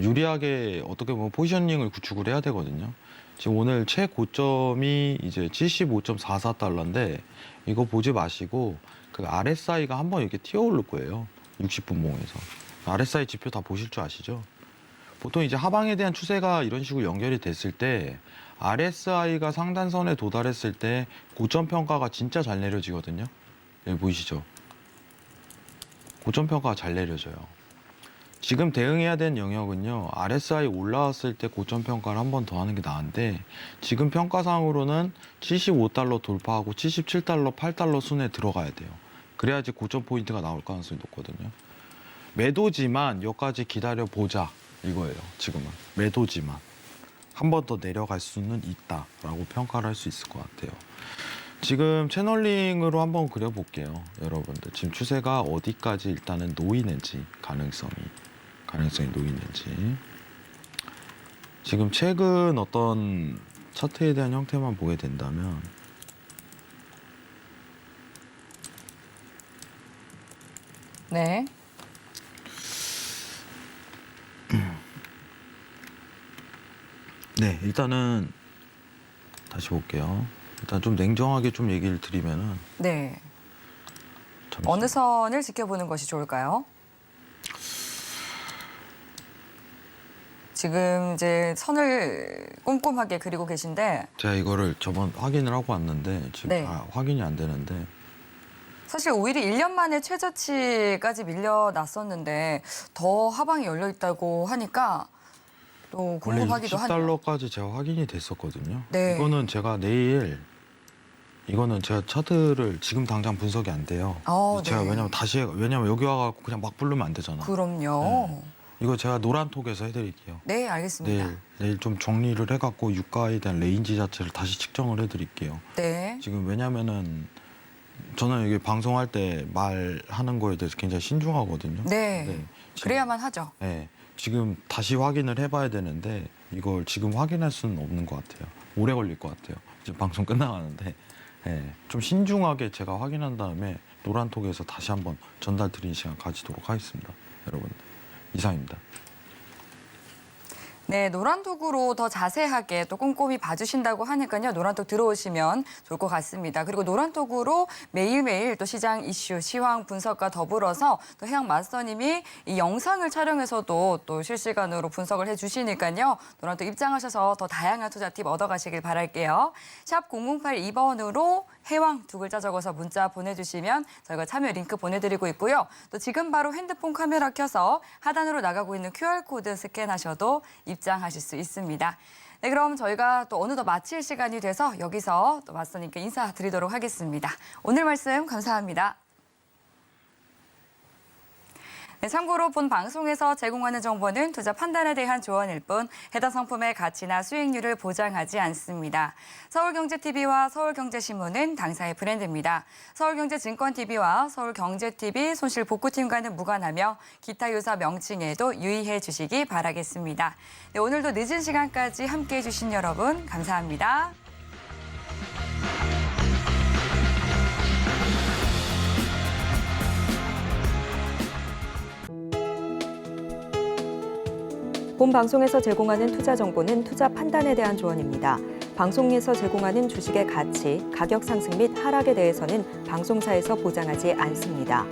유리하게 어떻게 보면 포지셔닝을 구축을 해야 되거든요. 지금 오늘 최고점이 이제 75.44달러인데 이거 보지 마시고 그 RSI가 한번 이렇게 튀어오를 거예요. 60분봉에서. RSI 지표 다 보실 줄 아시죠? 보통 이제 하방에 대한 추세가 이런 식으로 연결이 됐을 때 RSI가 상단선에 도달했을 때 고점 평가가 진짜 잘 내려지거든요. 여기 보이시죠? 고점 평가가 잘 내려져요. 지금 대응해야 되는 영역은요, RSI 올라왔을 때 고점 평가를 한 번 더 하는 게 나은데, 지금 평가상으로는 75달러 돌파하고 77달러, 8달러 순에 들어가야 돼요. 그래야지 고점 포인트가 나올 가능성이 높거든요. 매도지만 여기까지 기다려보자 이거예요. 지금은 매도지만 한 번 더 내려갈 수는 있다라고 평가를 할 수 있을 것 같아요. 지금 채널링으로 한번 그려볼게요. 여러분들 지금 추세가 어디까지 일단은 놓이는지, 가능성이 놓이는지. 지금 최근 어떤 차트에 대한 형태만 보게 된다면 네. 네, 일단은 다시 볼게요. 일단 좀 냉정하게 좀 얘기를 드리면은 네. 잠시만요. 어느 선을 지켜보는 것이 좋을까요? 지금 이제 선을 꼼꼼하게 그리고 계신데 제가 이거를 저번 확인을 하고 왔는데 지금 네. 확인이 안 되는데 사실 오히려 1년 만에 최저치까지 밀려났었는데 더 하방이 열려 있다고 하니까 또 원래 궁금하기도 하네요. 60달러까지 제가 확인이 됐었거든요. 네. 이거는 제가 제가 차트를 지금 당장 분석이 안 돼요. 제가 네. 왜냐면 여기 와갖고 그냥 막 부르면 안 되잖아. 그럼요. 이거 제가 노란톡에서 해드릴게요. 네, 알겠습니다. 내일 좀 정리를 해갖고 유가에 대한 레인지 자체를 다시 측정을 해드릴게요. 네. 지금 왜냐면은 저는 이게 방송할 때 말하는 거에 대해서 굉장히 신중하거든요. 네. 지금, 그래야만 하죠. 네. 지금 다시 확인을 해봐야 되는데 이걸 지금 확인할 수는 없는 것 같아요. 오래 걸릴 것 같아요. 지금 방송 끝나가는데 좀 신중하게 제가 확인한 다음에 노란톡에서 다시 한번 전달 드리는 시간 가지도록 하겠습니다. 여러분들. 이상입니다. 네, 노란톡으로 더 자세하게 또 꼼꼼히 봐주신다고 하니까요. 노란톡 들어오시면 좋을 것 같습니다. 그리고 노란톡으로 매일매일 또 시장 이슈, 시황 분석과 더불어서 또 해양 마스터님이 이 영상을 촬영해서도 또 실시간으로 분석을 해주시니까요. 노란톡 입장하셔서 더 다양한 투자 팁 얻어가시길 바랄게요. 샵 0082번으로 해왕 두 글자 적어서 문자 보내주시면 저희가 참여 링크 보내드리고 있고요. 또 지금 바로 핸드폰 카메라 켜서 하단으로 나가고 있는 QR코드 스캔하셔도 입장하실 수 있습니다. 네, 그럼 저희가 또 어느덧 마칠 시간이 돼서 여기서 또 마스터님께 인사드리도록 하겠습니다. 오늘 말씀 감사합니다. 네, 참고로 본 방송에서 제공하는 정보는 투자 판단에 대한 조언일 뿐 해당 상품의 가치나 수익률을 보장하지 않습니다. 서울경제TV와 서울경제신문은 당사의 브랜드입니다. 서울경제증권TV와 서울경제TV 손실복구팀과는 무관하며 기타 유사 명칭에도 유의해 주시기 바라겠습니다. 네, 오늘도 늦은 시간까지 함께해 주신 여러분 감사합니다. 본 방송에서 제공하는 투자 정보는 투자 판단에 대한 조언입니다. 방송에서 제공하는 주식의 가치, 가격 상승 및 하락에 대해서는 방송사에서 보장하지 않습니다.